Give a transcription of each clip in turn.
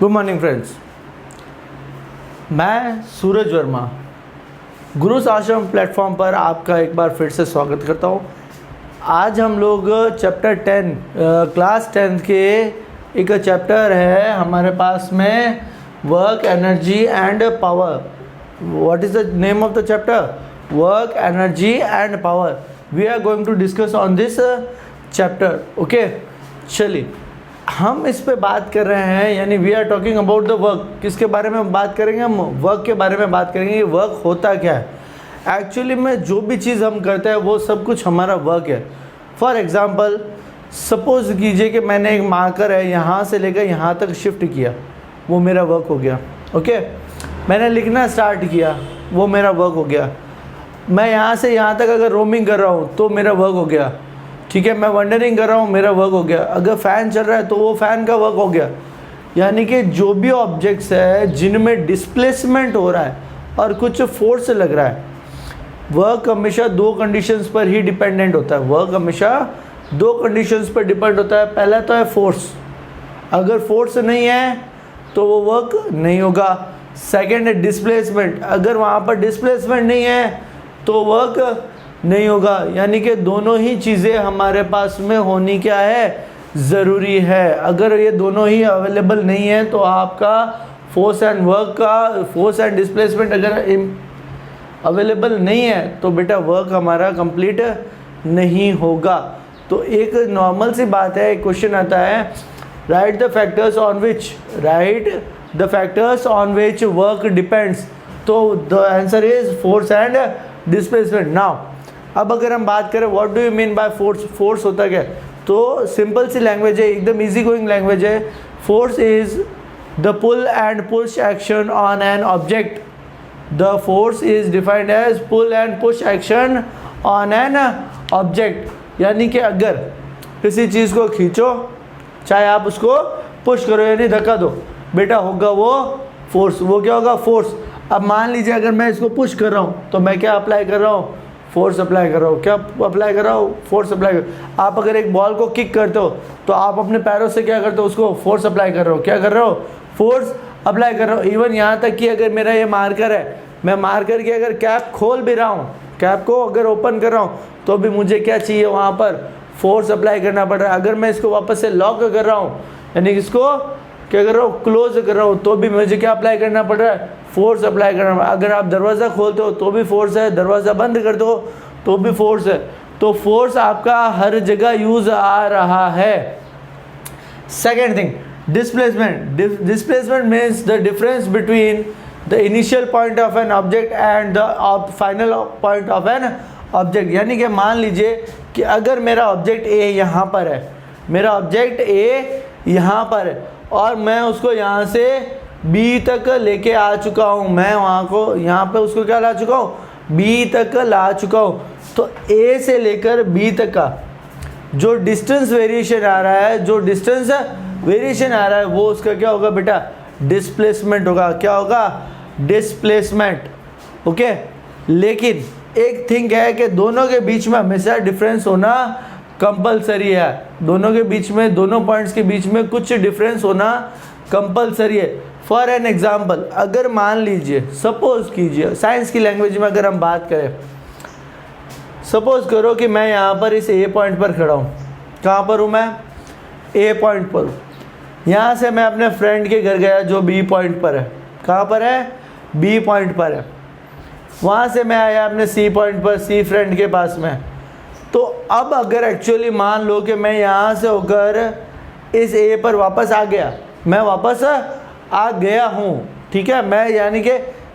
Good morning friends, मैं सूरज वर्मा गुरु आश्रम platform पर आपका एक बार फिर से स्वागत करता हूँ। आज हम लोग चैप्टर 10 क्लास 10 के एक चैप्टर है हमारे पास में, work energy and power. What is the name of the chapter? Work energy and power. We are going to discuss on this chapter. Okay, चलिए हम इस पे बात कर रहे हैं, यानी we are talking about the work. किसके बारे में बात करेंगे? हम वर्क के बारे में बात करेंगे। वर्क होता क्या है? एक्चुअली में जो भी चीज़ हम करते हैं वो सब कुछ हमारा वर्क है। फॉर एग्ज़ाम्पल, सपोज कीजिए कि मैंने एक मार्कर है यहाँ से लेकर यहाँ तक शिफ्ट किया, वो मेरा वर्क हो गया। ओके, मैंने लिखना स्टार्ट किया, वो मेरा वर्क हो गया। मैं यहाँ से यहाँ तक अगर रोमिंग कर रहा हूँ तो मेरा वर्क हो गया। ठीक है, मैं वंडरिंग कर रहा हूँ, मेरा वर्क हो गया। अगर फ़ैन चल रहा है तो वो फ़ैन का वर्क हो गया। यानी कि जो भी ऑब्जेक्ट्स है जिनमें डिस्प्लेसमेंट हो रहा है और कुछ फोर्स लग रहा है, वर्क हमेशा दो कंडीशंस पर ही डिपेंडेंट होता है। वर्क हमेशा दो कंडीशंस पर डिपेंड होता है। पहला तो है फोर्स, अगर फोर्स नहीं है तो वो वर्क नहीं होगा। सेकेंड है डिस्प्लेसमेंट, अगर वहाँ पर डिस्प्लेसमेंट नहीं है तो वर्क नहीं होगा। यानी कि दोनों ही चीज़ें हमारे पास में होनी क्या है, ज़रूरी है। अगर ये दोनों ही अवेलेबल नहीं है तो आपका फोर्स एंड वर्क का, फोर्स एंड डिस्प्लेसमेंट अगर अवेलेबल नहीं है तो बेटा वर्क हमारा कंप्लीट नहीं होगा। तो एक नॉर्मल सी बात है, एक क्वेश्चन आता है, write the factors on which work depends. तो the answer is force and displacement. Now अब अगर हम बात करें what do you mean by force, force होता क्या है? तो सिंपल सी लैंग्वेज है, एकदम इजी गोइंग लैंग्वेज है। Force is the pull and push action on an object. The force is defined as pull and push action on an object. यानी कि अगर किसी चीज़ को खींचो, चाहे आप उसको पुश करो यानी धक्का दो, बेटा होगा वो फोर्स। वो क्या होगा? फोर्स। अब मान लीजिए अगर मैं इसको पुश कर रहा हूँ तो मैं क्या अप्लाई कर रहा हूँ? फोर्स अप्लाई कर रहा हूँ। क्या अप्लाई कर रहा हूँ? फोर्स अप्लाई कर। आप अगर एक बॉल को किक करते हो तो आप अपने पैरों से क्या करते हो? उसको फोर्स अप्लाई कर रहे हो। क्या कर रहे हो? फोर्स अप्लाई कर रहा हूँ। इवन यहाँ तक कि अगर मेरा ये मार्कर है, मैं मार्कर की अगर कैप खोल भी रहा हूँ, कैप को अगर ओपन कर रहा हूँ तो भी मुझे क्या चाहिए? वहाँ पर फोर्स अप्लाई करना पड़ रहा है। अगर मैं इसको वापस से लॉक कर रहा हूँ, यानी इसको क्या कर रहा हूँ? क्लोज कर रहा हूँ, तो भी मुझे क्या अप्लाई करना पड़ रहा है? फोर्स अप्लाई करना। अगर आप दरवाज़ा खोलते हो तो भी फोर्स है, दरवाज़ा बंद करते हो तो भी फोर्स है। तो फोर्स आपका हर जगह यूज आ रहा है। Second thing, displacement. Displacement means the difference between the initial point of an object and the final point of N object. यानी कि मान लीजिए कि अगर मेरा ऑब्जेक्ट ए यहाँ पर है, मेरा ऑब्जेक्ट ए यहाँ पर है और मैं उसको यहाँ से बी तक लेके आ चुका हूँ। मैं वहाँ को यहाँ पे उसको क्या ला चुका हूँ? बी तक ला चुका हूँ। तो ए से लेकर बी तक का जो डिस्टेंस वेरिएशन आ रहा है, वो उसका क्या होगा बेटा? डिस्प्लेसमेंट होगा। क्या होगा? डिस्प्लेसमेंट। ओके, लेकिन एक थिंग है कि दोनों के बीच में हमेशा डिफरेंस होना कंपलसरी है। दोनों के बीच में, दोनों पॉइंट्स के बीच में कुछ डिफरेंस होना कंपलसरी है। फॉर एन एग्जाम्पल, अगर मान लीजिए, सपोज कीजिए, साइंस की लैंग्वेज में अगर हम बात करें, सपोज करो कि मैं यहाँ पर इस ए पॉइंट पर खड़ा हूँ। कहाँ पर हूँ मैं? ए पॉइंट पर हूँ। यहाँ से मैं अपने फ्रेंड के घर गया जो बी पॉइंट पर है। कहाँ पर है? बी पॉइंट पर है। वहाँ से मैं आया अपने सी पॉइंट पर, सी फ्रेंड के पास में। तो अब अगर एक्चुअली मान लो कि मैं यहाँ से होकर इस ए पर वापस आ गया, मैं वापस आ गया हूँ। ठीक है, मैं यानी कि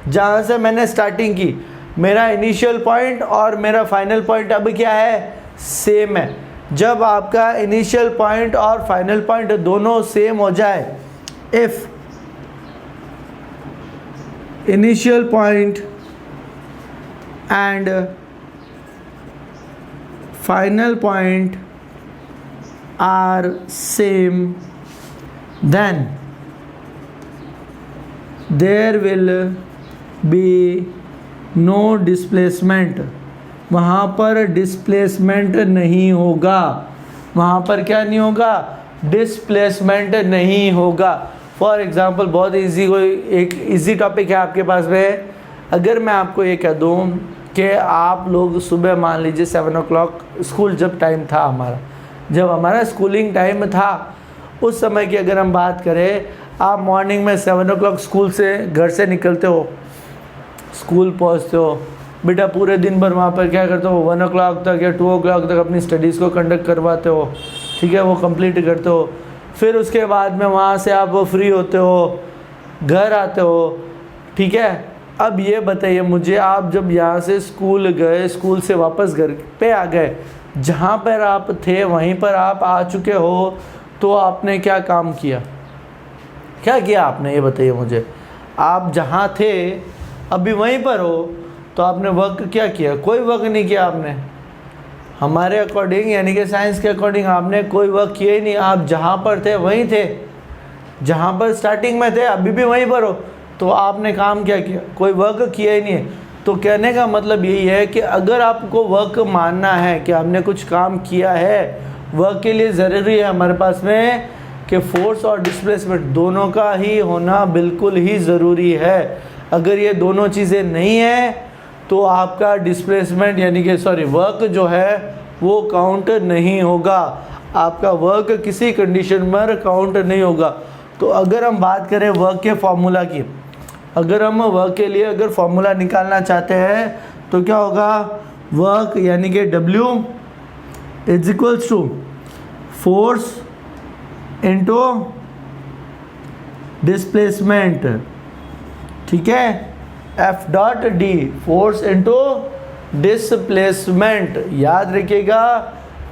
जहाँ से मैंने स्टार्टिंग की, मेरा इनिशियल पॉइंट और मेरा फाइनल पॉइंट अब क्या है? सेम है। जब आपका इनिशियल पॉइंट और फाइनल पॉइंट दोनों सेम हो जाए, if initial point and final point are same, then there will be no displacement। वहाँ पर डिस्प्लेसमेंट नहीं होगा। वहाँ पर क्या नहीं होगा? डिस्प्लेसमेंट नहीं होगा। फॉर एग्ज़ाम्पल बहुत इजी, कोई एक इजी टॉपिक है आपके पास में, अगर मैं आपको ये कह दूँ कि आप लोग सुबह मान लीजिए 7 o'clock स्कूल जब टाइम था हमारा, जब हमारा स्कूलिंग टाइम था उस समय की अगर हम बात करें, आप मॉर्निंग में 7 o'clock स्कूल से घर से निकलते हो, स्कूल पहुंचते हो, बेटा पूरे दिन भर वहाँ पर क्या करते हो, 1 o'clock तक या 2 o'clock तक अपनी स्टडीज़ को कंडक्ट करवाते हो, ठीक है, वो कंप्लीट करते हो। फिर उसके बाद में वहाँ से आप फ्री होते हो, घर आते हो, ठीक है। अब ये बताइए मुझे, आप जब यहाँ से स्कूल गए, स्कूल से वापस घर पे आ गए, जहाँ पर आप थे वहीं पर आप आ चुके हो, तो आपने क्या काम किया, क्या किया आपने, ये बताइए मुझे। आप जहाँ थे अभी वहीं पर हो, तो आपने वर्क क्या किया, कोई वर्क नहीं किया आपने। हमारे अकॉर्डिंग यानी कि साइंस के अकॉर्डिंग आपने कोई वर्क किया ही नहीं। आप जहाँ पर थे वहीं थे, जहाँ पर स्टार्टिंग में थे अभी भी वहीं पर हो, तो आपने काम क्या किया, कोई वर्क किया ही नहीं है। तो कहने का मतलब यही है कि अगर आपको वर्क मानना है कि आपने कुछ काम किया है, वर्क के लिए ज़रूरी है हमारे पास में कि फोर्स और डिस्प्लेसमेंट दोनों का ही होना बिल्कुल ही ज़रूरी है। अगर ये दोनों चीज़ें नहीं है तो आपका डिस्प्लेसमेंट यानी कि वर्क जो है वो काउंट नहीं होगा, आपका वर्क किसी कंडीशन पर काउंट नहीं होगा। तो अगर हम बात करें वर्क के फॉर्मूला की, अगर हम वर्क के लिए अगर फॉर्मूला निकालना चाहते हैं तो क्या होगा, वर्क यानी कि W is equals to force into displacement, ठीक है, F.D, फोर्स इनटू डिस्प्लेसमेंट। याद रखिएगा,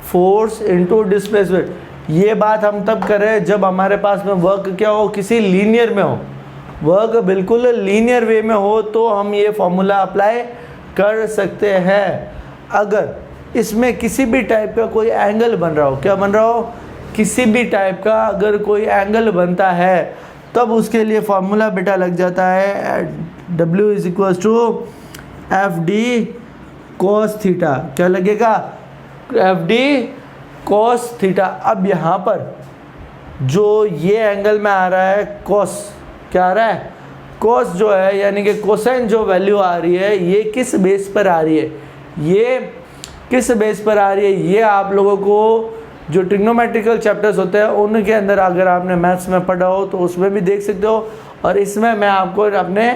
फोर्स इनटू डिस्प्लेसमेंट। ये बात हम तब करें जब हमारे पास में वर्क क्या हो, किसी लीनियर में हो, वर्क बिल्कुल लीनियर वे में हो, तो हम ये फॉर्मूला अप्लाई कर सकते हैं। अगर इसमें किसी भी टाइप का कोई एंगल बन रहा हो, क्या बन रहा हो, किसी भी टाइप का अगर कोई एंगल बनता है, तब उसके लिए फॉर्मूला बेटा लग जाता है W is equals to FD cos theta. क्या लगेगा, FD cos थीटा। अब यहाँ पर जो ये एंगल में आ रहा है cos, क्या आ रहा है, cos जो है यानी कि कोसाइन जो वैल्यू आ रही है, ये किस बेस पर आ रही है, ये किस बेस पर आ रही है, ये आप लोगों को जो ट्रिग्नोमेट्रिकल चैप्टर्स होते हैं उनके अंदर अगर आपने मैथ्स में पढ़ा हो तो उसमें भी देख सकते हो, और इसमें मैं आपको अपने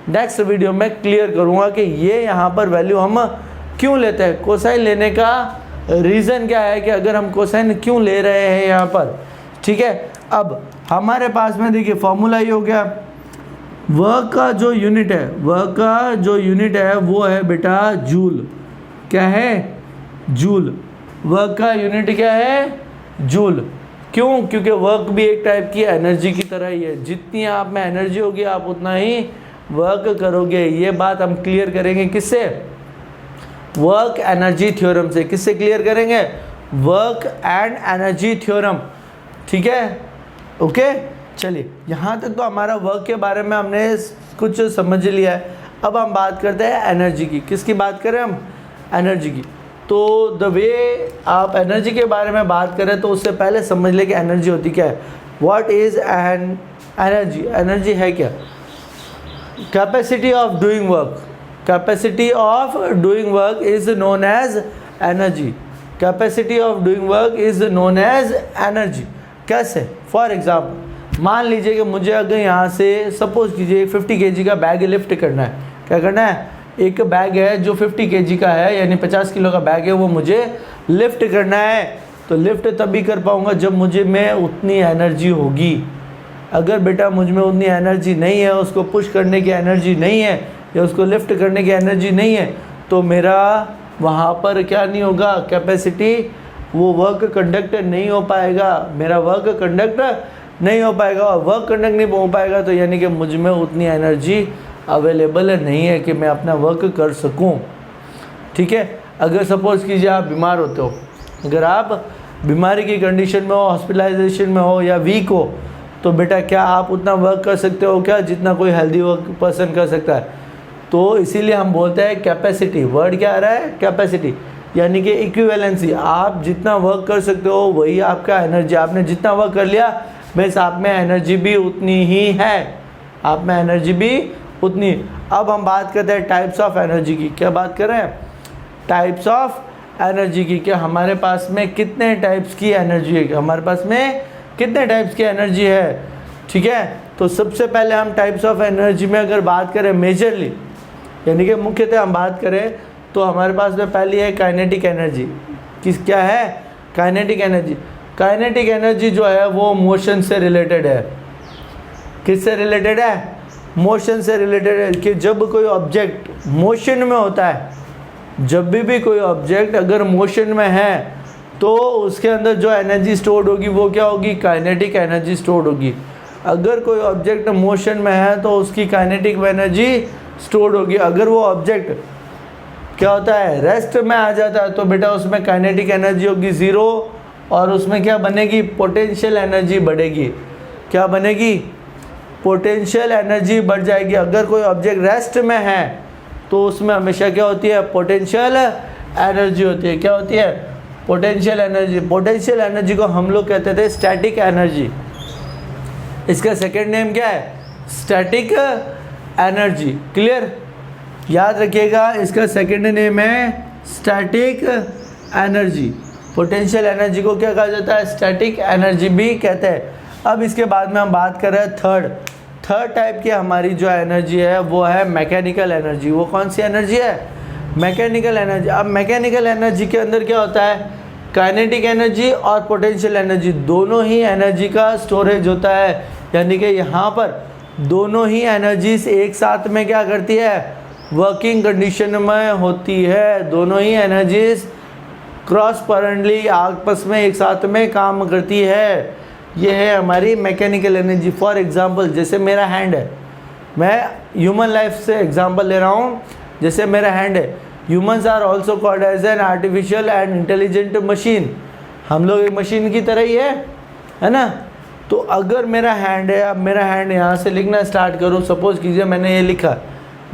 नेक्स्ट वीडियो में क्लियर करूंगा कि ये यहाँ पर वैल्यू हम क्यों लेते हैं, कोसाइन लेने का रीज़न क्या है, कि अगर हम कोसाइन क्यों ले रहे हैं यहाँ पर, ठीक है। अब हमारे पास में देखिए फॉर्मूला ये हो गया, वर्क का जो यूनिट है, वर्क का जो यूनिट है वो है बेटा जूल। क्या है, जूल। वर्क का यूनिट क्या है, जूल। क्यों, क्योंकि वर्क भी एक टाइप की एनर्जी की तरह ही है, जितनी आप में एनर्जी होगी आप उतना ही वर्क करोगे। ये बात हम क्लियर करेंगे किससे, वर्क एनर्जी थ्योरम से। किससे क्लियर करेंगे, वर्क एंड एनर्जी थ्योरम, ठीक है, ओके। चलिए यहाँ तक तो हमारा वर्क के बारे में हमने कुछ समझ लिया है। अब हम बात करते हैं एनर्जी की। किसकी बात करें हम, एनर्जी की। तो द वे आप एनर्जी के बारे में बात करें तो उससे पहले समझ लें कि एनर्जी होती क्या है। What is an energy, energy है क्या, capacity of doing work, capacity of doing work is known as energy, capacity of doing work is known as energy. कैसे, फॉर एग्जाम्पल मान लीजिए कि मुझे अगर यहाँ से सपोज कीजिए 50 kg का बैग लिफ्ट करना है। क्या करना है, एक बैग है जो 50 kg का है यानी 50 किलो का बैग है, वो मुझे लिफ्ट करना है। तो लिफ्ट तभी कर पाऊँगा जब मुझे में उतनी एनर्जी होगी। अगर बेटा मुझ में उतनी एनर्जी नहीं है, उसको पुश करने की एनर्जी नहीं है या उसको लिफ्ट करने की एनर्जी नहीं है, तो मेरा वहाँ पर क्या नहीं होगा, कैपेसिटी, वो वर्क कंडक्ट नहीं हो पाएगा, मेरा वर्क कंडक्ट नहीं हो पाएगा। और वर्क कंडक्ट नहीं हो पाएगा तो यानी कि मुझ में उतनी एनर्जी अवेलेबल नहीं है कि मैं अपना वर्क कर सकूं, ठीक है। अगर सपोज़ कीजिए आप बीमार होते हो, अगर आप बीमारी की कंडीशन में हो, हॉस्पिटलाइजेशन में हो या वीक हो, तो बेटा क्या आप उतना वर्क कर सकते हो क्या जितना कोई हेल्दी वर्क पर्सन कर सकता है। तो इसीलिए हम बोलते हैं कैपेसिटी। वर्ड क्या आ रहा है, कैपेसिटी, यानी कि इक्विवेलेंसी। आप जितना वर्क कर सकते हो वही आपका एनर्जी। आपने जितना वर्क कर लिया, मीन्स आप में एनर्जी भी उतनी ही है, आप में एनर्जी भी उतनी। अब हम बात करते हैं टाइप्स ऑफ एनर्जी की। क्या बात कर रहे हैं? टाइप्स ऑफ एनर्जी की। क्या हमारे पास में कितने टाइप्स की एनर्जी है, हमारे पास में कितने टाइप्स की एनर्जी है, ठीक है। तो सबसे पहले हम टाइप्स ऑफ एनर्जी में अगर बात करें मेजरली, यानी कि मुख्यतः हम बात करें तो हमारे पास में पहली है काइनेटिक एनर्जी। क्या है? Kinetic energy. काइनेटिक एनर्जी जो है वो मोशन से रिलेटेड है। किससे रिलेटेड है? मोशन से रिलेटेड है। कि जब कोई ऑब्जेक्ट मोशन में होता है, जब भी कोई ऑब्जेक्ट अगर मोशन में है तो उसके अंदर जो एनर्जी स्टोर्ड होगी वो क्या होगी? काइनेटिक एनर्जी स्टोर्ड होगी। अगर कोई ऑब्जेक्ट मोशन में है तो उसकी काइनेटिक एनर्जी स्टोर्ड होगी। अगर वो ऑब्जेक्ट क्या होता है? रेस्ट में आ जाता है तो बेटा उसमें काइनेटिक एनर्जी होगी 0 और उसमें क्या बनेगी? पोटेंशियल एनर्जी बढ़ेगी। क्या बनेगी? पोटेंशियल एनर्जी बढ़ जाएगी। अगर कोई ऑब्जेक्ट रेस्ट में है तो उसमें हमेशा क्या होती है? पोटेंशियल एनर्जी होती है। क्या होती है? Potential energy. पोटेंशियल एनर्जी को हम लोग कहते थे स्टैटिक एनर्जी। इसका सेकेंड नेम क्या है? Static energy. क्लियर? याद रखिएगा, इसका सेकेंड नेम है स्टैटिक एनर्जी। पोटेंशियल एनर्जी को क्या कहा जाता है? स्टैटिक एनर्जी भी कहते हैं। अब इसके बाद में हम बात कर रहे हैं थर्ड टाइप की हमारी जो एनर्जी है वो है मैकेनिकल एनर्जी। वो कौन सी एनर्जी है? Mechanical energy. अब मैकेनिकल एनर्जी के अंदर क्या होता है? काइनेटिक एनर्जी और पोटेंशियल एनर्जी दोनों ही एनर्जी का स्टोरेज होता है। यानी कि यहाँ पर दोनों ही एनर्जीज एक साथ में क्या करती है? वर्किंग कंडीशन में होती है। दोनों ही एनर्जीज क्रॉसपरेंटली आपस में एक साथ में काम करती है। ये है हमारी मैकेनिकल एनर्जी। फॉर एग्जांपल, जैसे मेरा हैंड है, मैं ह्यूमन लाइफ से एग्जांपल ले रहा हूँ। जैसे मेरा हैंड है, humans are also called as an artificial and intelligent machine. हम लोग एक मशीन की तरह ही है ना। तो अगर मेरा हैंड है, अब मेरा हैंड यहाँ से लिखना स्टार्ट करूँ, सपोज कीजिए मैंने ये लिखा,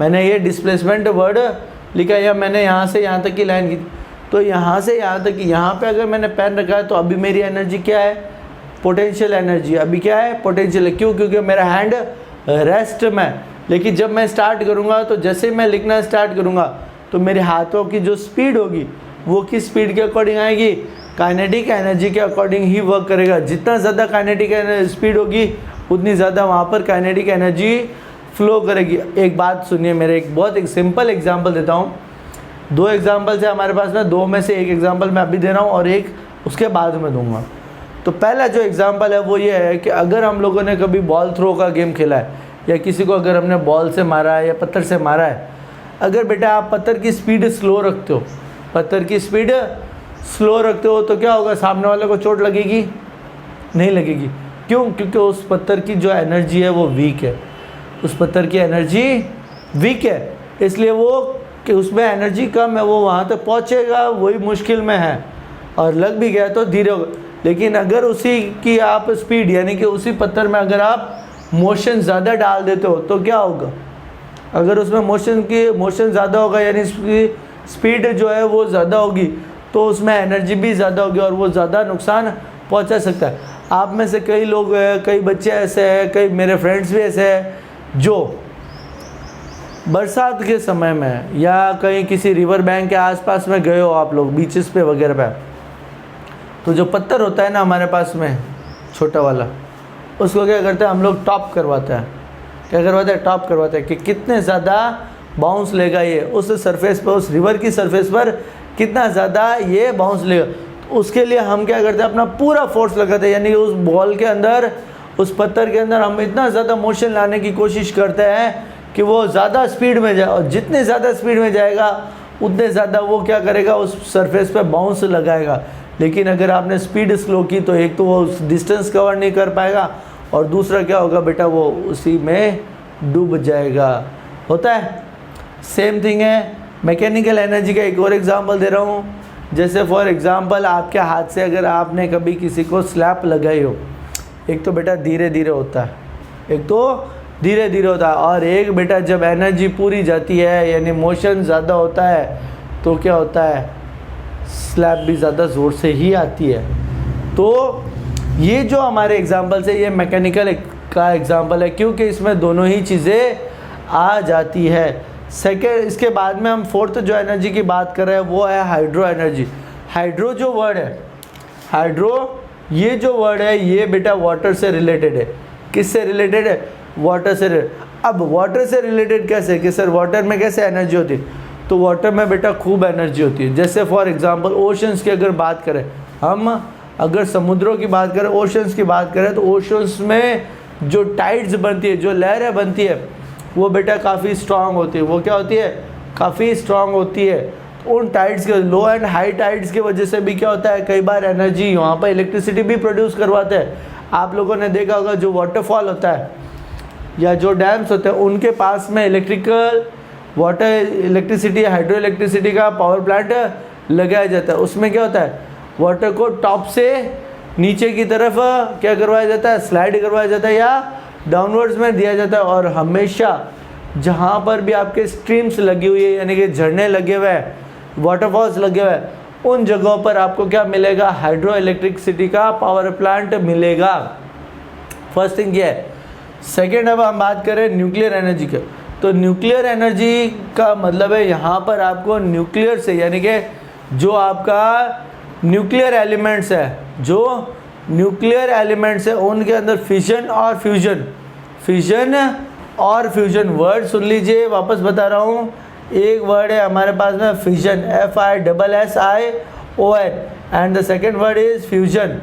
मैंने ये डिस्प्लेसमेंट वर्ड लिखा या मैंने यहाँ से यहाँ तक की लाइन की, तो यहाँ से यहाँ तक की, यहाँ पे अगर मैंने पेन रखा है तो अभी मेरी एनर्जी क्या है? Potential energy. अभी क्या है? पोटेंशियल है। क्यों? क्योंकि मेरा हैंड रेस्ट में। लेकिन जब मैं स्टार्ट करूँगा तो जैसे मैं लिखना स्टार्ट करूँगा तो मेरे हाथों की जो स्पीड होगी वो किस स्पीड के अकॉर्डिंग आएगी? काइनेटिक एनर्जी के अकॉर्डिंग ही वर्क करेगा। जितना ज़्यादा काइनेटिक स्पीड होगी उतनी ज़्यादा वहाँ पर काइनेटिक एनर्जी फ्लो करेगी। एक बात सुनिए, मेरे एक सिंपल एग्जांपल देता हूँ। 2 एग्जांपल है हमारे पास में, 2 में से एक एग्जांपल मैं अभी दे रहा हूँ और एक उसके बाद में दूंगा। तो पहला जो एग्जांपल है वो ये है कि अगर हम लोगों ने कभी बॉल थ्रो का गेम खेला है या किसी को अगर हमने बॉल से मारा है या पत्थर से मारा है, अगर बेटा आप पत्थर की स्पीड स्लो रखते हो, पत्थर की स्पीड स्लो रखते हो तो क्या होगा? सामने वाले को चोट लगेगी? नहीं लगेगी। क्यों? क्योंकि उस पत्थर की जो एनर्जी है वो वीक है। उस पत्थर की एनर्जी वीक है, इसलिए वो कि उसमें एनर्जी कम है, वो वहाँ तक पहुँचेगा वही मुश्किल में है, और लग भी गया तो धीरे होगा। लेकिन अगर उसी की आप स्पीड, यानी कि उसी पत्थर में अगर आप मोशन ज़्यादा डाल देते हो तो क्या होगा? अगर उसमें मोशन ज़्यादा होगा, यानी स्पीड जो है वो ज़्यादा होगी, तो उसमें एनर्जी भी ज़्यादा होगी और वो ज़्यादा नुकसान पहुंचा सकता है। आप में से कई लोग, कई बच्चे ऐसे हैं, कई मेरे फ्रेंड्स भी ऐसे हैं जो बरसात के समय में या कहीं किसी रिवर बैंक के आसपास में गए हो आप लोग, बीचेस पे वगैरह पे, तो जो पत्थर होता है ना हमारे पास में छोटा वाला, उसको क्या करते हैं हम लोग? टॉप करवाते हैं। क्या करवाते हैं? टॉप करवाते हैं कि कितने ज़्यादा बाउंस लेगा ये उस सरफेस पर, उस रिवर की सरफेस पर कितना ज़्यादा ये बाउंस लेगा। तो उसके लिए हम क्या करते हैं? अपना पूरा फोर्स लगाते हैं, यानी उस बॉल के अंदर, उस पत्थर के अंदर हम इतना ज़्यादा मोशन लाने की कोशिश करते हैं कि वो ज़्यादा स्पीड में जाए, और जितने ज़्यादा स्पीड में जाएगा उतने ज़्यादा वो क्या करेगा? उस सरफेस पे बाउंस लगाएगा। लेकिन अगर आपने स्पीड स्लो की तो एक तो वो उस डिस्टेंस कवर नहीं कर पाएगा, और दूसरा क्या होगा बेटा? वो उसी में डूब जाएगा। होता है। सेम थिंग है मैकेनिकल एनर्जी का। एक और एग्जांपल दे रहा हूँ। जैसे फॉर एग्जांपल आपके हाथ से अगर आपने कभी किसी को स्लैप लगाई हो, एक तो बेटा धीरे धीरे होता है, एक तो धीरे धीरे होता है, और एक बेटा जब एनर्जी पूरी जाती है यानी मोशन ज़्यादा होता है तो क्या होता है? स्लैप भी ज़्यादा ज़ोर से ही आती है। तो ये जो हमारे एग्जाम्पल्स है ये मैकेनिकल का एग्जाम्पल है, क्योंकि इसमें दोनों ही चीज़ें आ जाती है। सेकेंड, इसके बाद में हम फोर्थ जो एनर्जी की बात कर रहे हैं वो है हाइड्रो एनर्जी। हाइड्रो जो वर्ड है, हाइड्रो ये जो वर्ड है ये बेटा वाटर से रिलेटेड है। किससे रिलेटेड है? वाटर से रिलेटेड। अब वाटर से रिलेटेड कैसे कि सर वाटर में कैसे एनर्जी होती है? तो वाटर में बेटा खूब एनर्जी होती है। जैसे फॉर एग्जांपल ओशंस की अगर बात करें, हम अगर समुद्रों की बात करें, ओशंस की बात करें, तो ओशंस में जो टाइड्स बनती है, जो लहरें बनती है, वो बेटा काफ़ी स्ट्रांग होती है। वो क्या होती है? काफ़ी स्ट्रांग होती है। उन टाइड्स के लो एंड हाई टाइड्स की वजह से भी क्या होता है, कई बार एनर्जी वहाँ पर इलेक्ट्रिसिटी भी प्रोड्यूस करवाते हैं। आप लोगों ने देखा होगा जो वाटरफॉल होता है या जो डैम्स होते हैं उनके पास में electrical water electricity hydro electricity का पावर प्लांट लगाया जाता है। उसमें क्या होता है, वाटर को टॉप से नीचे की तरफ क्या करवाया जाता है, स्लाइड करवाया जाता है या डाउनवर्ड्स में दिया जाता है। और हमेशा जहाँ पर भी आपके स्ट्रीम्स लगी हुई है, यानी कि झरने लगे हुए हैं, वाटरफॉल्स लगे हुए हैं, उन जगहों पर आपको क्या मिलेगा, हाइड्रो इलेक्ट्रिसिटी का पावर प्लांट मिलेगा। फर्स्ट थिंग ये है। सेकेंड, अब हम बात करें न्यूक्लियर एनर्जी के, तो न्यूक्लियर एनर्जी का मतलब है यहाँ पर आपको न्यूक्लियर से, यानी कि जो आपका न्यूक्लियर एलिमेंट्स है, जो न्यूक्लियर एलिमेंट्स है उनके अंदर फिजन और फ्यूजन, फिजन और फ्यूजन वर्ड सुन लीजिए, वापस बता रहा हूँ। एक वर्ड है हमारे पास में fission, FISSION, and the second word is fusion,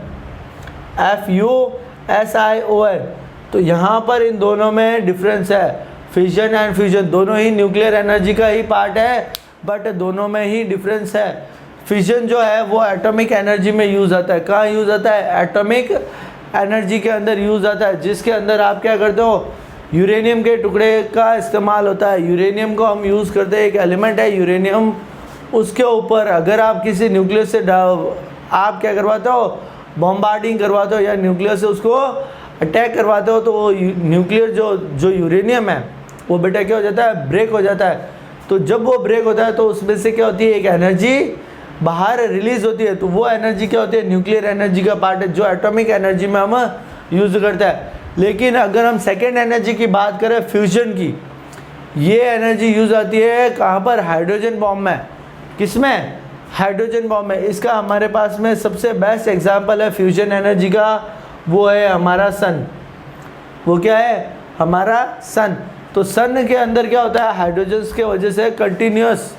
FUSION। तो यहाँ पर इन दोनों में डिफरेंस है। फिजन एंड फ्यूजन दोनों ही न्यूक्लियर एनर्जी का ही पार्ट है, बट दोनों में ही डिफरेंस है। फिजन जो है वो एटॉमिक एनर्जी में यूज़ आता है। कहाँ यूज़ आता है? एटॉमिक एनर्जी के अंदर यूज़ आता है, जिसके अंदर आप क्या करते हो, यूरेनियम के टुकड़े का इस्तेमाल होता है। यूरेनियम को हम यूज़ करते हैं, एक एलिमेंट है यूरेनियम। उसके ऊपर अगर आप किसी न्यूक्लियस से आप क्या करवाते हो, बॉम्बार्डिंग करवाते हो या न्यूक्लियस से उसको अटैक करवाते हो, तो वो न्यूक्लियर जो यूरेनियम है वो बेटा क्या हो जाता है, ब्रेक हो जाता है। तो जब वो ब्रेक होता है तो उसमें से क्या होती है, एक एनर्जी बाहर रिलीज होती है। तो वो एनर्जी क्या होती है, न्यूक्लियर एनर्जी का पार्ट है, जो एटॉमिक एनर्जी में हम यूज़ करते हैं। लेकिन अगर हम सेकेंड एनर्जी की बात करें, फ्यूजन की, ये एनर्जी यूज़ आती है कहाँ पर, हाइड्रोजन बॉम्ब में। किसमें? हाइड्रोजन बॉम्ब में। इसका हमारे पास में सबसे बेस्ट एग्जांपल है फ्यूजन एनर्जी का, वो है हमारा सन। वो क्या है? हमारा सन। तो सन के अंदर क्या होता है, हाइड्रोजन के वजह से कंटिन्यूस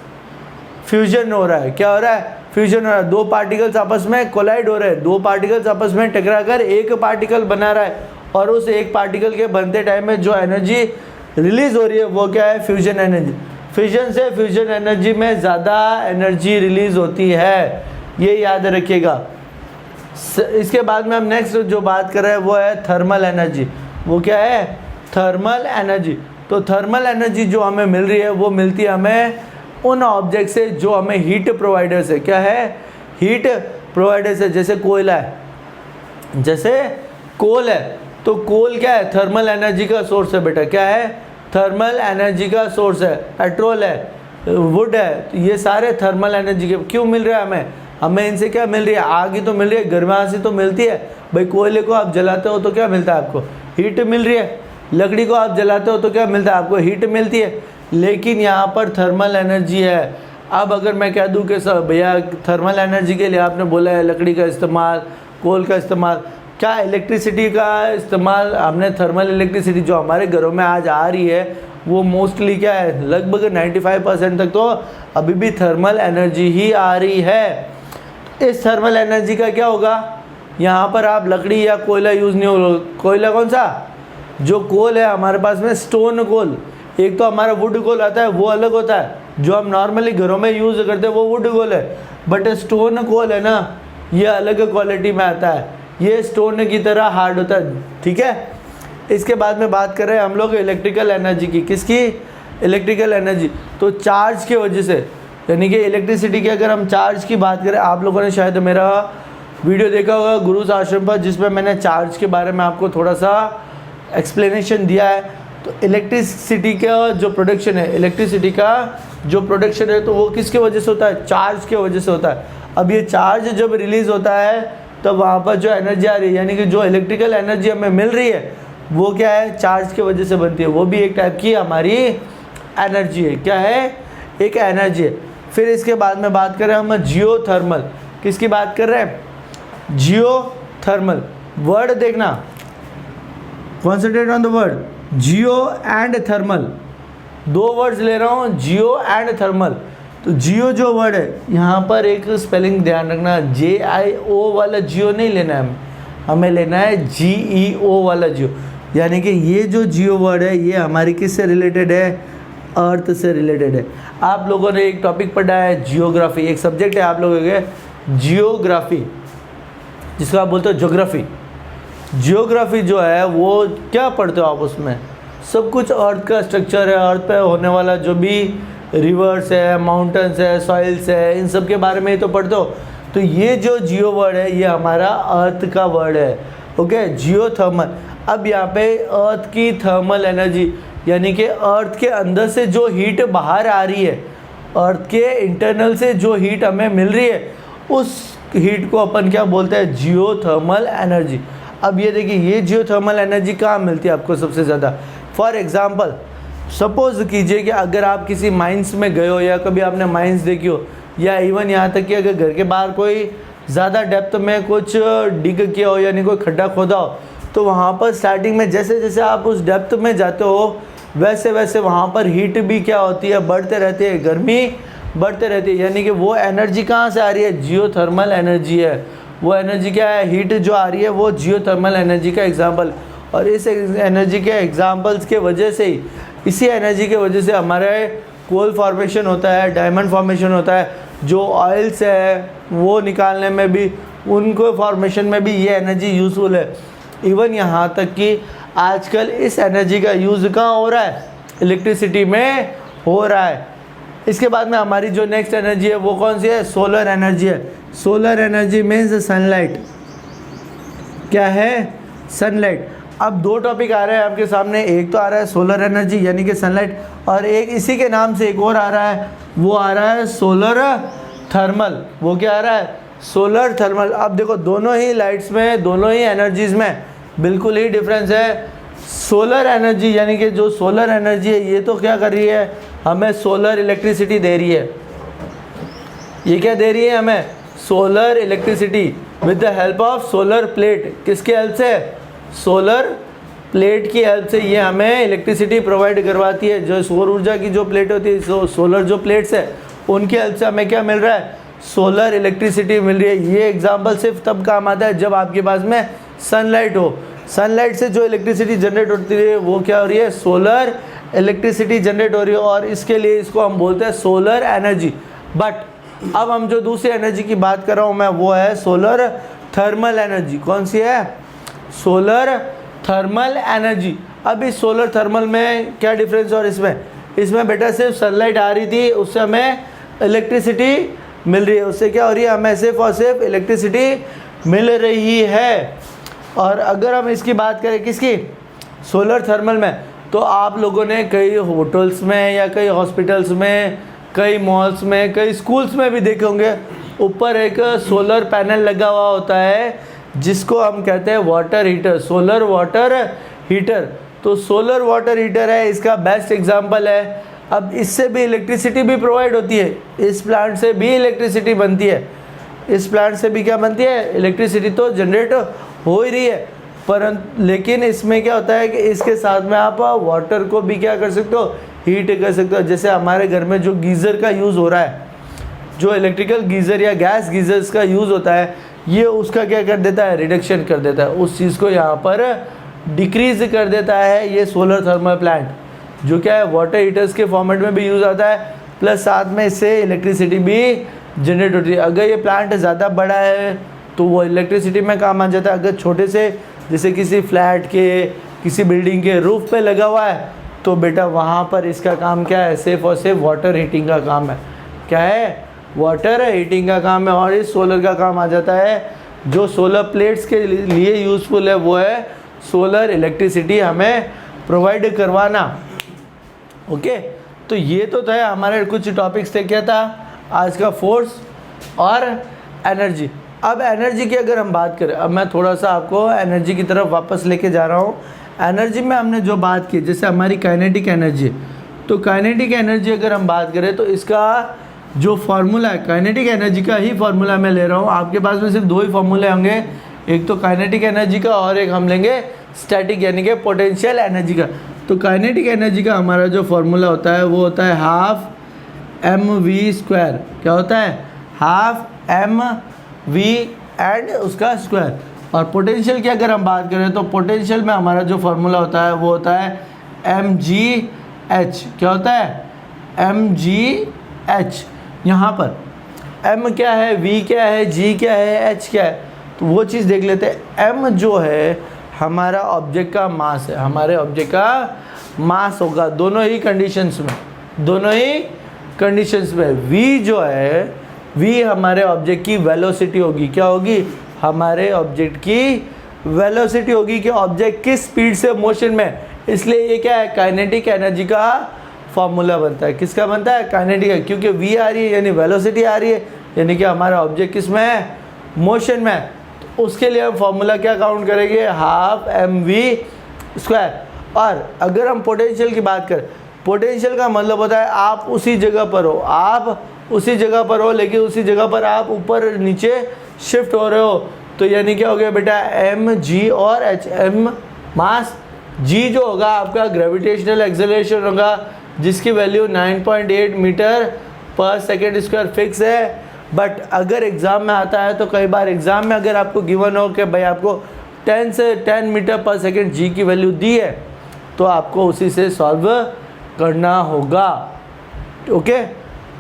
फ्यूजन हो रहा है। क्या हो रहा है? फ्यूजन हो रहा है। दो पार्टिकल्स आपस में कोलाइड हो रहे हैं, दो पार्टिकल्स आपस में टकराकर एक पार्टिकल बना रहा है, और उस एक पार्टिकल के बनते टाइम में जो एनर्जी रिलीज हो रही है वो क्या है, फ्यूजन एनर्जी। फ्यूजन से फ्यूजन एनर्जी में ज़्यादा एनर्जी रिलीज होती है, ये याद रखिएगा। इसके बाद में हम नेक्स्ट जो बात कर रहे हैं वो है थर्मल एनर्जी। वो क्या है? Thermal energy. तो थर्मल एनर्जी जो हमें मिल रही है वो मिलती है हमें उन ऑब्जेक्ट से जो हमें हीट प्रोवाइडर से, क्या है, हीट प्रोवाइडर से। जैसे कोयला है, जैसे कोल है, तो कोल क्या है, थर्मल एनर्जी का सोर्स है बेटा। क्या है? थर्मल एनर्जी का सोर्स है। पेट्रोल है, वुड है, तो ये सारे थर्मल एनर्जी के। क्यों मिल रहा है हमें इनसे क्या मिल रही है, आग ही तो मिल रही है, गर्मा से तो मिलती है भाई। कोयले को आप जलाते हो तो क्या मिलता है आपको, हीट मिल रही है। लकड़ी को आप जलाते हो तो क्या मिलता है आपको, हीट मिलती है। लेकिन यहाँ पर थर्मल एनर्जी है। अब अगर मैं कह दूँ कि सर भैया थर्मल एनर्जी के लिए आपने बोला है लकड़ी का इस्तेमाल, कोल का इस्तेमाल, क्या इलेक्ट्रिसिटी का इस्तेमाल हमने थर्मल इलेक्ट्रिसिटी जो हमारे घरों में आज आ रही है वो मोस्टली क्या है, लगभग 95% तक तो अभी भी थर्मल एनर्जी ही आ रही है। इस थर्मल एनर्जी का क्या होगा, यहाँ पर आप लकड़ी या कोयला यूज़ नहीं होगा। कोयला कौन सा, जो कोल है हमारे पास में स्टोन कोल, एक तो हमारा वुड कोल आता है वो अलग होता है, जो हम नॉर्मली घरों में यूज़ करते हैं वो वुड कोल है। बट स्टोन कोल है ना, ये अलग क्वालिटी में आता है, ये स्टोन की तरह हार्ड होता है, ठीक है। इसके बाद में बात कर रहे हैं हम लोग इलेक्ट्रिकल एनर्जी की। किसकी? Electrical energy. तो चार्ज की वजह से, यानी कि इलेक्ट्रिसिटी की अगर हम चार्ज की बात करें, आप लोगों ने शायद मेरा वीडियो देखा होगा गुरुज आश्रम पर, जिसमें मैंने चार्ज के बारे में आपको थोड़ा सा एक्सप्लेनेशन दिया है। तो इलेक्ट्रिसिटी का जो प्रोडक्शन है, इलेक्ट्रिसिटी का जो प्रोडक्शन है, तो वो किसके वजह से होता है, चार्ज के वजह से होता है। अब ये चार्ज जब रिलीज़ होता है तो वहाँ पर जो एनर्जी आ रही है, यानी कि जो इलेक्ट्रिकल एनर्जी हमें मिल रही है वो क्या है, चार्ज की वजह से बनती है, वो भी एक टाइप की हमारी एनर्जी है। क्या है, एक एनर्जी है। फिर इसके बाद में बात करें हम जियोथर्मल, किसकी बात कर रहे हैं, जियोथर्मल। वर्ड देखना, concentrate on the word Jio and thermal, दो वर्ड्स ले रहा हूँ, जियो एंड थर्मल। तो जियो जो वर्ड है, यहाँ पर एक स्पेलिंग ध्यान रखना, JIO वाला जियो नहीं लेना है हमें लेना है GEO वाला जियो। यानी कि ये जो जियो वर्ड है ये हमारी किससे रिलेटेड है, अर्थ से रिलेटेड है। आप लोगों ने एक टॉपिक पढ़ा है जियोग्राफी, एक सब्जेक्ट है आप लोगों के जियोग्राफी, जिसको आप बोलते हो ज्योग्राफी। जियोग्राफी जो है वो क्या पढ़ते हो आप, उसमें सब कुछ अर्थ का स्ट्रक्चर है, अर्थ पे होने वाला जो भी रिवर्स है, माउंटेन्स है, सॉइल्स है, इन सब के बारे में ही तो पढ़ते हो। तो ये जो जियो वर्ड है ये हमारा अर्थ का वर्ड है। Okay, geothermal. अब यहाँ पे अर्थ की थर्मल एनर्जी, यानी कि अर्थ के अंदर से जो हीट बाहर आ रही है, अर्थ के इंटरनल से जो हीट हमें मिल रही है, उस हीट को अपन क्या बोलते हैं, जियोथर्मल एनर्जी। अब ये देखिए, ये जियोथर्मल एनर्जी कहाँ मिलती है आपको सबसे ज़्यादा। फॉर एग्जांपल, सपोज कीजिए कि अगर आप किसी माइंस में गए हो या कभी आपने माइंस देखी हो, या इवन यहाँ तक कि अगर घर के बाहर कोई ज़्यादा डेप्थ में कुछ डिग किया हो, यानी कोई खड्डा खोदा हो, तो वहाँ पर स्टार्टिंग में जैसे जैसे आप उस डेप्थ में जाते हो वैसे वैसे वहाँ पर हीट भी क्या होती है, बढ़ते रहती है, गर्मी बढ़ते रहती है। यानी कि वो एनर्जी कहाँ से आ रही है, जियोथर्मल एनर्जी है। वो एनर्जी क्या है, हीट जो आ रही है वो जियोथर्मल एनर्जी का एग्जाम्पल। और इस एनर्जी के एग्जाम्पल्स के वजह से ही, इसी एनर्जी के वजह से हमारे कोल फॉर्मेशन होता है, डायमंड फॉर्मेशन होता है, जो ऑयल्स है वो निकालने में भी, उनको फॉर्मेशन में भी ये एनर्जी यूज़फुल है। इवन यहाँ तक कि आजकल इस एनर्जी का यूज़ कहाँ हो रहा है, इलेक्ट्रिसिटी में हो रहा है। इसके बाद में हमारी जो नेक्स्ट एनर्जी है वो कौन सी है, सोलर एनर्जी है। Solar energy means sunlight. क्या है, सनलाइट। अब दो टॉपिक आ रहे हैं आपके सामने, एक तो आ रहा है सोलर एनर्जी यानी कि सनलाइट, और एक इसी के नाम से एक और आ रहा है, वो आ रहा है सोलर थर्मल। वो क्या आ रहा है, सोलर थर्मल। अब देखो, दोनों ही लाइट्स में, दोनों ही एनर्जीज़ में बिल्कुल ही डिफरेंस है। सोलर एनर्जी यानी कि जो सोलर एनर्जी है ये तो क्या कर रही है, हमें सोलर इलेक्ट्रिसिटी दे रही है। ये क्या दे रही है हमें, solar electricity with the help of solar plate. किसके हेल्प से, सोलर प्लेट की हेल्प से ये हमें इलेक्ट्रिसिटी प्रोवाइड करवाती है। जो सौर ऊर्जा की जो प्लेट होती है, सोलर जो प्लेट्स है, उनकी हेल्प से हमें क्या मिल रहा है, सोलर इलेक्ट्रिसिटी मिल रही है। ये एग्जांपल सिर्फ तब काम आता है जब आपके पास में सनलाइट हो। सनलाइट से जो इलेक्ट्रिसिटी जनरेट होती है वो क्या हो रही है, सोलर इलेक्ट्रिसिटी जनरेट हो रही है, और इसके लिए इसको हम बोलते हैं सोलर एनर्जी। बट अब हम जो दूसरी एनर्जी की बात कर रहा हूँ मैं, वो है सोलर थर्मल एनर्जी। कौन सी है, सोलर थर्मल एनर्जी। अब इस सोलर थर्मल में क्या डिफरेंस, और इसमें बेटा सिर्फ सनलाइट आ रही थी, उससे हमें इलेक्ट्रिसिटी मिल रही है। उससे क्या हो रही है, हमें सिर्फ और सिर्फ इलेक्ट्रिसिटी मिल रही है। और अगर हम इसकी बात करें किसकी, सोलर थर्मल में, तो आप लोगों ने कई होटल्स में या कई हॉस्पिटल्स में, कई मॉल्स में, कई स्कूल्स में भी देखे होंगे, ऊपर एक सोलर पैनल लगा हुआ होता है जिसको हम कहते हैं water heater, solar water heater. तो सोलर वाटर हीटर है, इसका बेस्ट एग्जांपल है। अब इससे भी इलेक्ट्रिसिटी भी प्रोवाइड होती है, इस प्लांट से भी इलेक्ट्रिसिटी बनती है, इस प्लांट से भी क्या बनती है, इलेक्ट्रिसिटी तो जनरेट हो ही रही है। परंतु लेकिन इसमें क्या होता है कि इसके साथ में आप वाटर को भी क्या कर सकते हो, हीट कर सकते हो। जैसे हमारे घर में जो गीज़र का यूज़ हो रहा है, जो इलेक्ट्रिकल गीज़र या गैस गीज़र्स का यूज़ होता है, ये उसका क्या कर देता है, रिडक्शन कर देता है, उस चीज़ को यहाँ पर डिक्रीज़ कर देता है ये सोलर थर्मल प्लांट, जो क्या है वाटर हीटर्स के फॉर्मेट में भी यूज़ आता है, प्लस साथ में इससे इलेक्ट्रिसिटी भी जनरेट होती है। अगर ये प्लांट ज़्यादा बड़ा है तो वो इलेक्ट्रिसिटी में काम आ जाता है। अगर छोटे से, जैसे किसी फ्लैट के, किसी बिल्डिंग के रूफ पे लगा हुआ है, तो बेटा वहाँ पर इसका काम क्या है, सिर्फ और सिर्फ वाटर हीटिंग का काम है। क्या है, वाटर हीटिंग का काम है। और इस सोलर का काम आ जाता है, जो सोलर प्लेट्स के लिए यूज़फुल है वो है सोलर इलेक्ट्रिसिटी हमें प्रोवाइड करवाना। ओके, तो ये तो था हमारे कुछ टॉपिक्स थे। क्या था आज का, फोर्स और एनर्जी। अब एनर्जी की अगर हम बात करें, अब मैं थोड़ा सा आपको एनर्जी की तरफ वापस लेके जा रहा हूँ। एनर्जी में हमने जो बात की, जैसे हमारी काइनेटिक एनर्जी, तो काइनेटिक एनर्जी अगर हम बात करें तो इसका जो फार्मूला है, काइनेटिक एनर्जी का ही फार्मूला मैं ले रहा हूँ। आपके पास में सिर्फ दो ही फार्मूले होंगे, एक तो काइनेटिक एनर्जी का और एक हम लेंगे स्टैटिक यानी कि पोटेंशियल एनर्जी का। तो काइनेटिक एनर्जी का हमारा जो फार्मूला होता है वो होता है हाफ mv²। क्या होता है? हाफ mv एंड उसका स्क्वायर। और पोटेंशियल की अगर हम बात करें तो पोटेंशियल में हमारा जो फार्मूला होता है वो होता है mgh। क्या होता है? mgh। यहाँ पर m क्या है, v क्या है, g क्या है, h क्या है, तो वो चीज़ देख लेते हैं। m जो है हमारा ऑब्जेक्ट का मास है, हमारे ऑब्जेक्ट का मास होगा दोनों ही कंडीशंस में, दोनों ही कंडीशंस में। v जो है, v हमारे ऑब्जेक्ट की वेलोसिटी होगी। क्या होगी? हमारे ऑब्जेक्ट की वेलोसिटी होगी कि ऑब्जेक्ट किस स्पीड से मोशन में। इसलिए ये क्या है? काइनेटिक एनर्जी का फॉर्मूला बनता है। किसका बनता है? काइनेटिक है, क्योंकि v आ रही है यानी वेलोसिटी आ रही है, यानी कि हमारा ऑब्जेक्ट किस में है? मोशन में है। तो उसके लिए हम फॉर्मूला क्या काउंट करेंगे? Half mv²। और अगर हम पोटेंशियल की बात करें, पोटेंशियल का मतलब होता है आप उसी जगह पर हो, आप उसी जगह पर हो, लेकिन उसी जगह पर आप ऊपर नीचे शिफ्ट हो रहे हो। तो यानी क्या हो गया बेटा? mg और h। m मास, g जो होगा आपका ग्रेविटेशनल एक्सेलरेशन होगा, जिसकी वैल्यू 9.8 मीटर पर सेकेंड स्क्वायर फिक्स है। बट अगर एग्ज़ाम में आता है तो कई बार एग्ज़ाम में अगर आपको गिवन हो कि भाई आपको 10 मीटर पर सेकेंड g की वैल्यू दी है, तो आपको उसी से सॉल्व करना होगा। ओके,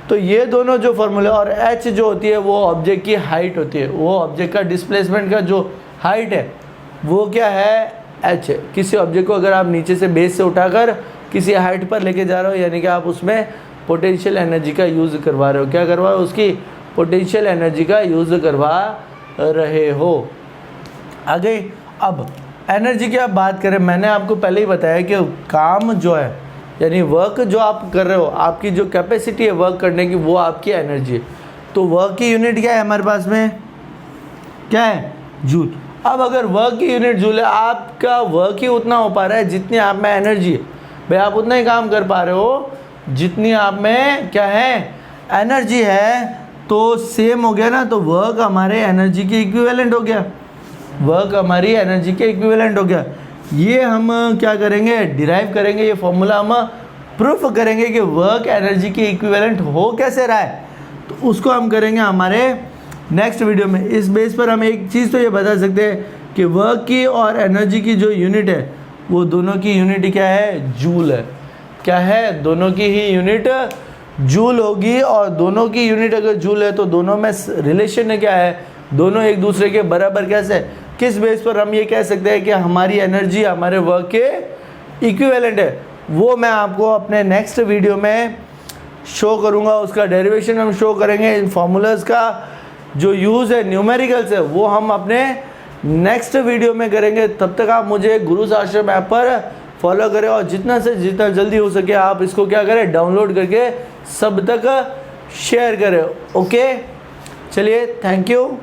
तो ये दोनों जो फॉर्मूले, और h जो होती है वो ऑब्जेक्ट की हाइट होती है, वो ऑब्जेक्ट का डिस्प्लेसमेंट का जो हाइट है वो क्या है? h है। किसी ऑब्जेक्ट को अगर आप नीचे से बेस से उठाकर किसी हाइट पर लेके जा रहे हो, यानी कि आप उसमें पोटेंशियल एनर्जी का यूज़ करवा रहे हो। क्या करवा रहे हो? उसकी पोटेंशियल एनर्जी का यूज़ करवा रहे हो। आगे अब एनर्जी की आप बात करें, मैंने आपको पहले ही बताया कि काम जो है यानी वर्क जो आप कर रहे हो, आपकी जो कैपेसिटी है वर्क करने की, वो आपकी एनर्जी है। तो वर्क की यूनिट क्या है हमारे पास में? क्या है? जूल। अब अगर वर्क की यूनिट जूल है, आपका वर्क ही उतना हो पा रहा है जितनी आप में एनर्जी है। भाई आप उतना ही काम कर पा रहे हो जितनी आप में क्या है? एनर्जी है। तो सेम हो गया ना, तो वर्क हमारे एनर्जी के इक्विवेलेंट हो गया, वर्क हमारी एनर्जी के इक्विवेलेंट हो गया। ये हम क्या करेंगे? डिराइव करेंगे, ये फॉर्मूला हम प्रूफ करेंगे कि वर्क एनर्जी के इक्विवेलेंट हो कैसे रहा है। तो उसको हम करेंगे हमारे नेक्स्ट वीडियो में। इस बेस पर हम एक चीज़ तो ये बता सकते हैं कि वर्क की और एनर्जी की जो यूनिट है वो दोनों की यूनिट क्या है? जूल है। क्या है? दोनों की ही यूनिट जूल होगी। और दोनों की यूनिट अगर जूल है तो दोनों में रिलेशन क्या है? दोनों एक दूसरे के बराबर। कैसे? किस बेस पर हम ये कह सकते हैं कि हमारी एनर्जी हमारे वर्क के इक्विवेलेंट है? वो मैं आपको अपने नेक्स्ट वीडियो में शो करूँगा। उसका डेरिवेशन हम शो करेंगे। इन फार्मूलाज का जो यूज़ है, न्यूमेरिकल्स है, वो हम अपने नेक्स्ट वीडियो में करेंगे। तब तक आप मुझे गुरुज आश्रम ऐप पर फॉलो करें और जितना से जितना जल्दी हो सके आप इसको क्या करें? डाउनलोड करके सब तक शेयर करें। ओके, चलिए, थैंक यू।